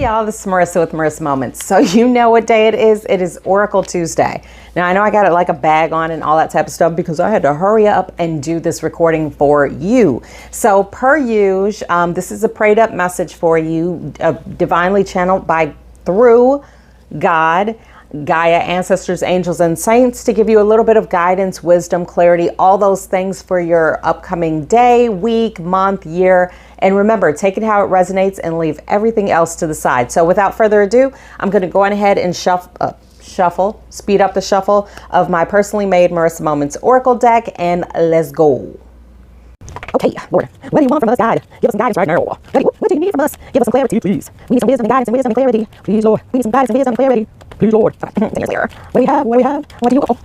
y'all, this is Marissa with Marissa Moments. So you know what day it is. It is Oracle Tuesday. Now I know I got it like a bag on and all that type of stuff because I had to hurry up and do this recording for you. So per usual, this is a prayed up message for you, divinely channeled through God, Gaia, ancestors, angels, and saints to give you a little bit of guidance, wisdom, clarity, all those things for your upcoming day, week, month, year. And remember, take it how it resonates and leave everything else to the side. So without further ado, I'm going to go on ahead and speed up the shuffle of my personally made Marissa Moments Oracle deck, and let's go. Okay, Lord, what do you want from us, God? Give us some guidance right now. What do you need from us? Give us some clarity, please. We need some wisdom and guidance and wisdom and clarity. Please, Lord. We need some guidance and wisdom and clarity. Please, Lord. What do we have? What do we have? What do you... Oh,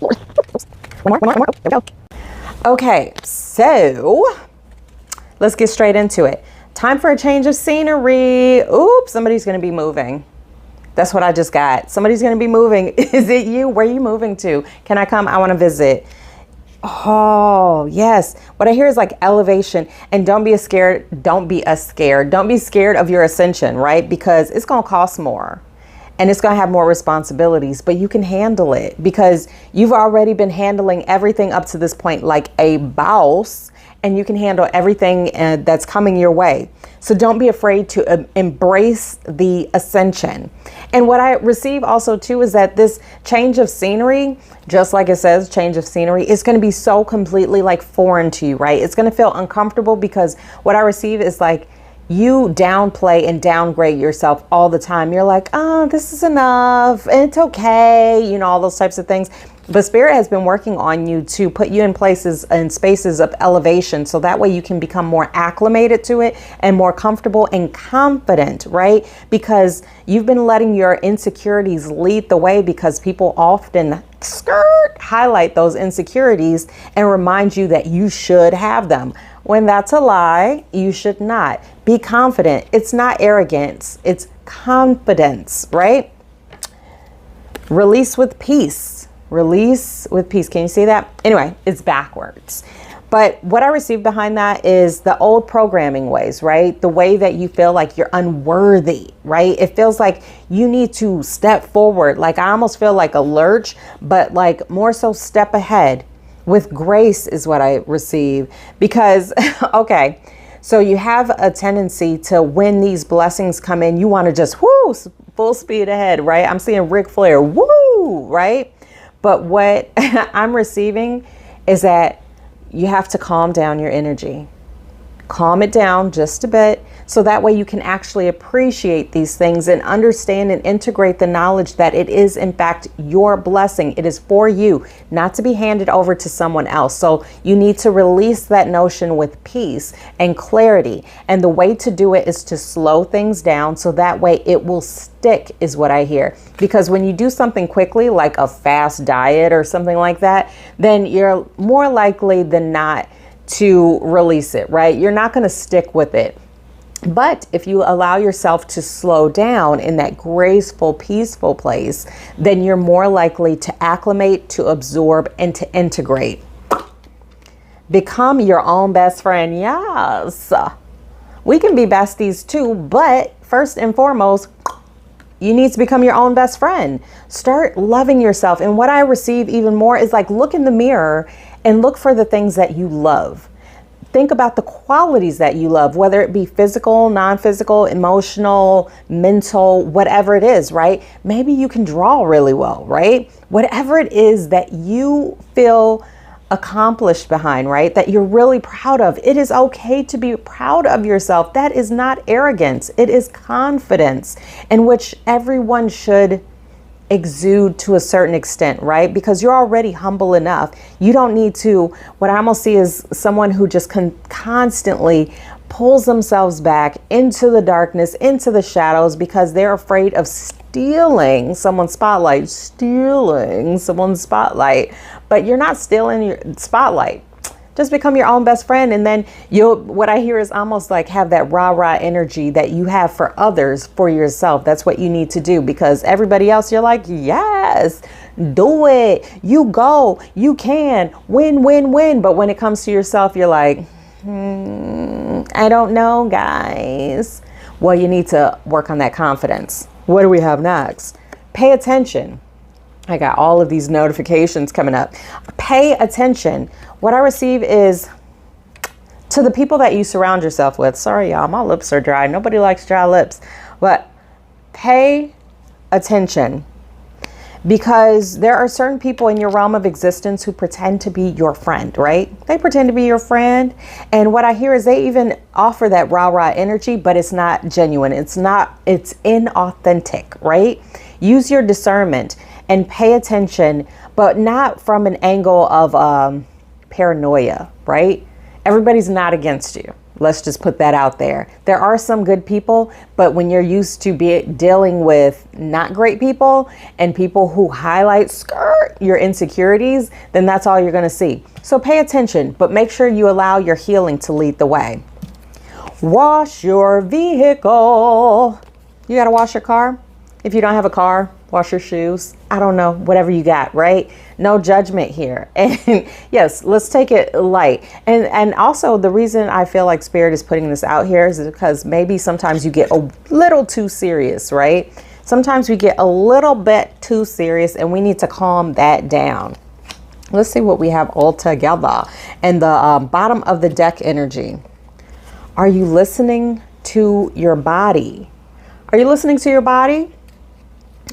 Lord. One more. There we go. Okay, so let's get straight into it. Time for a change of scenery. Oops, somebody's going to be moving. That's what I just got. Somebody's going to be moving. Is it you? Where are you moving to? Can I come? I want to visit. Oh, yes. What I hear is like elevation, and don't be scared. Don't be scared of your ascension, right? Because it's going to cost more and it's going to have more responsibilities, but you can handle it because you've already been handling everything up to this point like a boss, and you can handle everything that's coming your way. So don't be afraid to embrace the ascension. And what I receive also too is that this change of scenery, just like it says, change of scenery, is going to be so completely like foreign to you, right? It's going to feel uncomfortable because what I receive is like you downplay and downgrade yourself all the time. You're like, oh, this is enough. It's okay. You know, all those types of things. But Spirit has been working on you to put you in places and spaces of elevation. So that way you can become more acclimated to it and more comfortable and confident, right? Because you've been letting your insecurities lead the way, because people often highlight those insecurities and remind you that you should have them. When that's a lie, you should not. Be confident. It's not arrogance. It's confidence, right? Release with peace. Release with peace. Can you see that? Anyway, it's backwards. But what I received behind that is the old programming ways, right? The way that you feel like you're unworthy, right? It feels like you need to step forward. Like I almost feel like a lurch, but like more so step ahead with grace is what I receive. Because, okay, so you have a tendency to, when these blessings come in, you want to just, whoo, full speed ahead, right? I'm seeing Ric Flair, woo, right? But what I'm receiving is that you have to calm down your energy. Calm it down just a bit, so that way you can actually appreciate these things and understand and integrate the knowledge that it is in fact your blessing. It is for you, not to be handed over to someone else. So you need to release that notion with peace and clarity. And the way to do it is to slow things down, so that way it will stick, is what I hear. Because when you do something quickly, like a fast diet or something like that, then you're more likely than not to release it, right? You're not going to stick with it. But if you allow yourself to slow down in that graceful, peaceful place, then you're more likely to acclimate, to absorb, and to integrate. Become your own best friend. Yes. We can be besties too, but first and foremost, you need to become your own best friend. Start loving yourself. And what I receive even more is like, look in the mirror and look for the things that you love. Think about the qualities that you love, whether it be physical, non-physical, emotional, mental, whatever it is, right? Maybe you can draw really well, right? Whatever it is that you feel accomplished behind, right? That you're really proud of. It is okay to be proud of yourself. That is not arrogance. It is confidence, in which everyone should exude to a certain extent, right? Because you're already humble enough. You don't need to, what I almost see is someone who just constantly pulls themselves back into the darkness, into the shadows, because they're afraid of stealing someone's spotlight, but you're not stealing your spotlight. Just become your own best friend. And then what I hear is almost like have that rah-rah energy that you have for others, for yourself. That's what you need to do, because everybody else, you're like, yes, do it. You go, you can, win, win, win. But when it comes to yourself, you're like, I don't know, guys. Well, you need to work on that confidence. What do we have next? Pay attention. I got all of these notifications coming up. Pay attention. What I receive is to the people that you surround yourself with. Sorry, y'all, my lips are dry. Nobody likes dry lips. But pay attention, because there are certain people in your realm of existence who pretend to be your friend, right? They pretend to be your friend. And what I hear is they even offer that rah-rah energy, but it's not genuine. It's inauthentic, right? Use your discernment and pay attention, but not from an angle of paranoia, right? Everybody's not against you. Let's just put that out there. There are some good people, but when you're used to dealing with not great people and people who highlight your insecurities, then that's all you're going to see. So pay attention, but make sure you allow your healing to lead the way. Wash your vehicle. You got to wash your car. If you don't have a car, wash your shoes. I don't know, whatever you got, right? No judgment here. And yes, let's take it light. And also the reason I feel like Spirit is putting this out here is because maybe sometimes you get a little too serious, right? Sometimes we get a little bit too serious and we need to calm that down. Let's see what we have all together. And the bottom of the deck energy. Are you listening to your body? Are you listening to your body?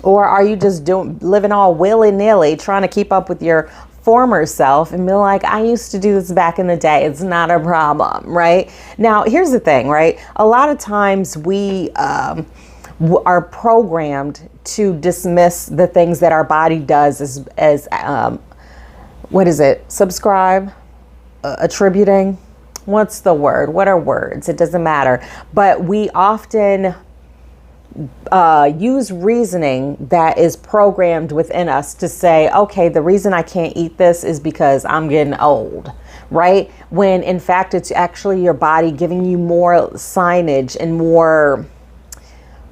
Or are you just living all willy-nilly, trying to keep up with your former self and be like, I used to do this back in the day. It's not a problem, right? Now, here's the thing, right? A lot of times we are programmed to dismiss the things that our body does as what is it? Subscribe, attributing. What's the word? What are words? It doesn't matter. But we often use reasoning that is programmed within us to say, okay, the reason I can't eat this is because I'm getting old, right? When in fact, it's actually your body giving you more signage and more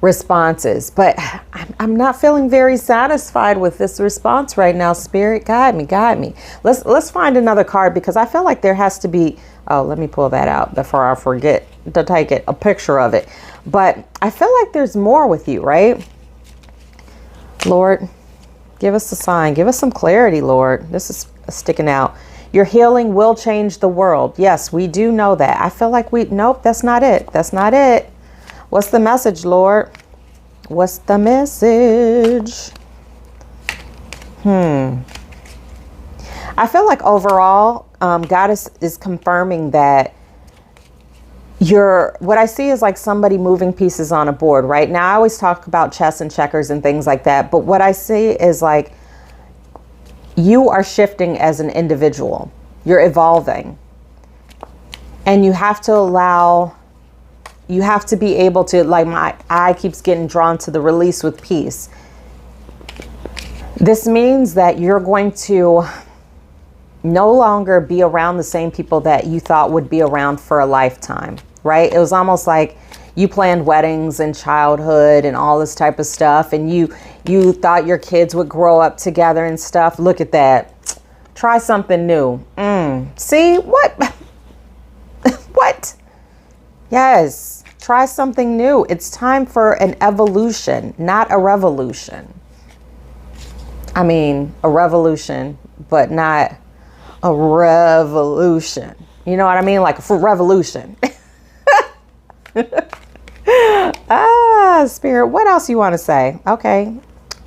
responses. But I'm not feeling very satisfied with this response right now. Spirit, guide me. Let's find another card, because I feel like there has to be, oh, let me pull that out before I forget to take a picture of it. But I feel like there's more with you, right? Lord, give us a sign. Give us some clarity, Lord. This is sticking out. Your healing will change the world. Yes, we do know that. I feel like nope, that's not it. That's not it. What's the message, Lord? What's the message? I feel like overall, God is confirming that what I see is like somebody moving pieces on a board, right? Now, I always talk about chess and checkers and things like that. But what I see is like you are shifting as an individual. You're evolving. And you have to be able to, like, my eye keeps getting drawn to the release with peace. This means that you're going to no longer be around the same people that you thought would be around for a lifetime, right? It was almost like you planned weddings in childhood and all this type of stuff, and you thought your kids would grow up together and stuff. Look at that. Try something new. See what? What? Yes. Try something new. It's time for an evolution, not a revolution. I mean, a revolution, but not a revolution. You know what I mean? Like for revolution. Spirit, what else you want to say? Okay.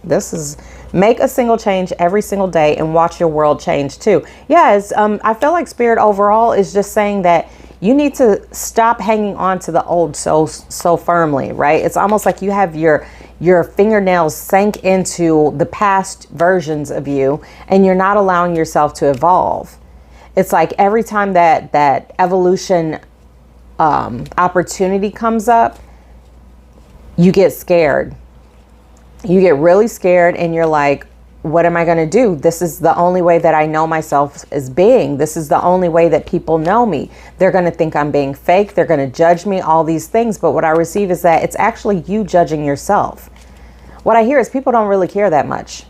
This is make a single change every single day and watch your world change too. Yes. I feel like Spirit overall is just saying that you need to stop hanging on to the old so firmly, right? It's almost like you have your fingernails sank into the past versions of you and you're not allowing yourself to evolve. It's like every time that evolution opportunity comes up, you get scared. You get really scared and you're like, what am I going to do? This is the only way that I know myself as being. This is the only way that people know me. They're going to think I'm being fake. They're going to judge me, all these things. But what I receive is that it's actually you judging yourself. What I hear is people don't really care that much,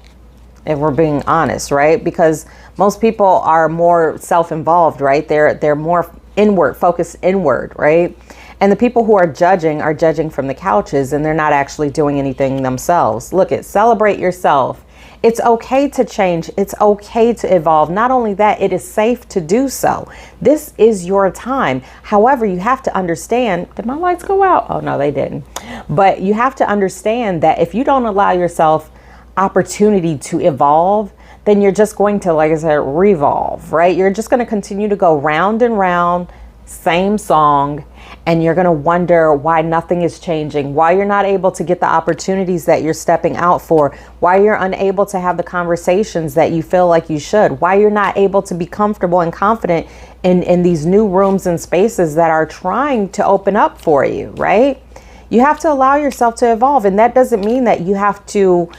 if we're being honest, right? Because most people are more self-involved, right? They're more inward, focused inward, right? And the people who are judging from the couches, and they're not actually doing anything themselves. Look, celebrate yourself. It's okay to change. It's okay to evolve. Not only that, it is safe to do so. This is your time. However, you have to understand, did my lights go out? Oh, no, they didn't. But you have to understand that if you don't allow yourself opportunity to evolve, then you're just going to, like I said, revolve, right? You're just going to continue to go round and round, same song, and you're going to wonder why nothing is changing, why you're not able to get the opportunities that you're stepping out for, why you're unable to have the conversations that you feel like you should, why you're not able to be comfortable and confident in these new rooms and spaces that are trying to open up for you, right? You have to allow yourself to evolve. And that doesn't mean that you have to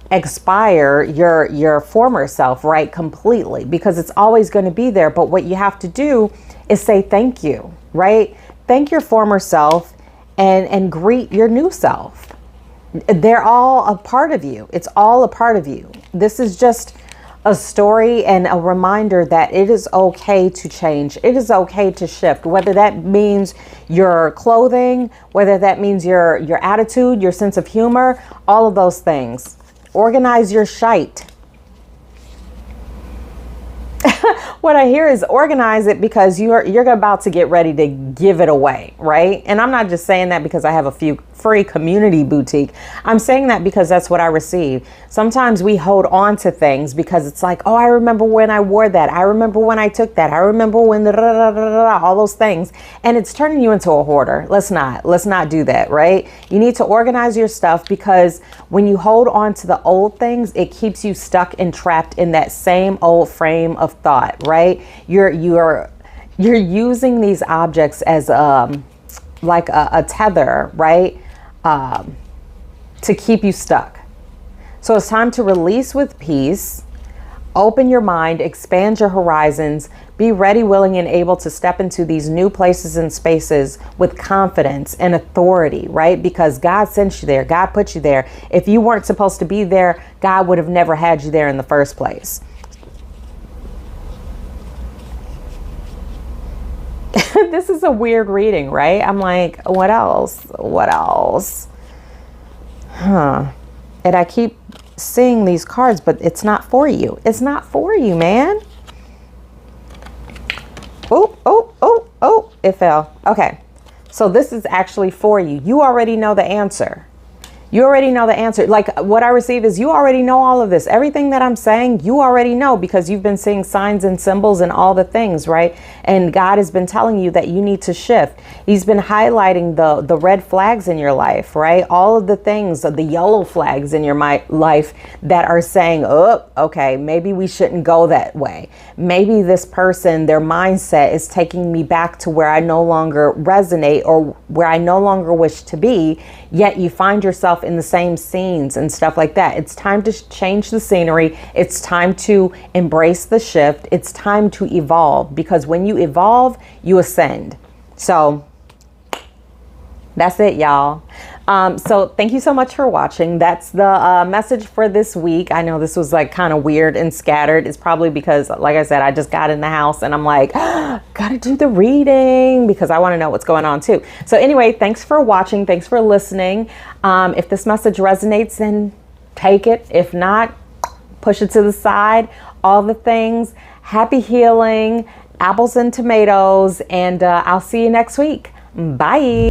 expire your former self, right? Completely, because it's always going to be there. But what you have to do is say thank you, right? Thank your former self and greet your new self. They're all a part of you. It's all a part of you. This is just a story and a reminder that it is okay to change. It is okay to shift, whether that means your clothing, whether that means your attitude, your sense of humor, all of those things. Organize your shite. What I hear is organize it because you're about to get ready to give it away, right? And I'm not just saying that because I have a few free community boutique. I'm saying that because that's what I receive. Sometimes we hold on to things because it's like, oh, I remember when I wore that. I remember when I took that. I remember when all those things. And it's turning you into a hoarder. Let's not do that, right? You need to organize your stuff because when you hold on to the old things, it keeps you stuck and trapped in that same old frame of thought, right? You're using these objects as like a tether, right? To keep you stuck. So it's time to release with peace, open your mind, expand your horizons, be ready, willing, and able to step into these new places and spaces with confidence and authority, right? Because God sent you there. God put you there. If you weren't supposed to be there, God would have never had you there in the first place. This is a weird reading, right? I'm like, what else? What else? And I keep seeing these cards, but it's not for you. It's not for you, man. Oh, it fell. Okay. So this is actually for you. You already know the answer. You already know the answer. Like what I receive is you already know all of this. Everything that I'm saying, you already know because you've been seeing signs and symbols and all the things, right? And God has been telling you that you need to shift. He's been highlighting the red flags in your life, right? All of the things, the yellow flags in your life that are saying, oh, okay, maybe we shouldn't go that way. Maybe this person, their mindset is taking me back to where I no longer resonate or where I no longer wish to be, yet you find yourself in the same scenes and stuff like that. It's time to change the scenery. It's time to embrace the shift. It's time to evolve because when you evolve, you ascend. So that's it, y'all. So thank you so much for watching. That's the message for this week. I know this was like kind of weird and scattered. It's probably because, like I said, I just got in the house and I'm like, gotta do the reading because I want to know what's going on too. So anyway, thanks for watching. Thanks for listening. If this message resonates, then take it. If not, push it to the side. All the things. Happy healing, apples and tomatoes, and I'll see you next week. Bye.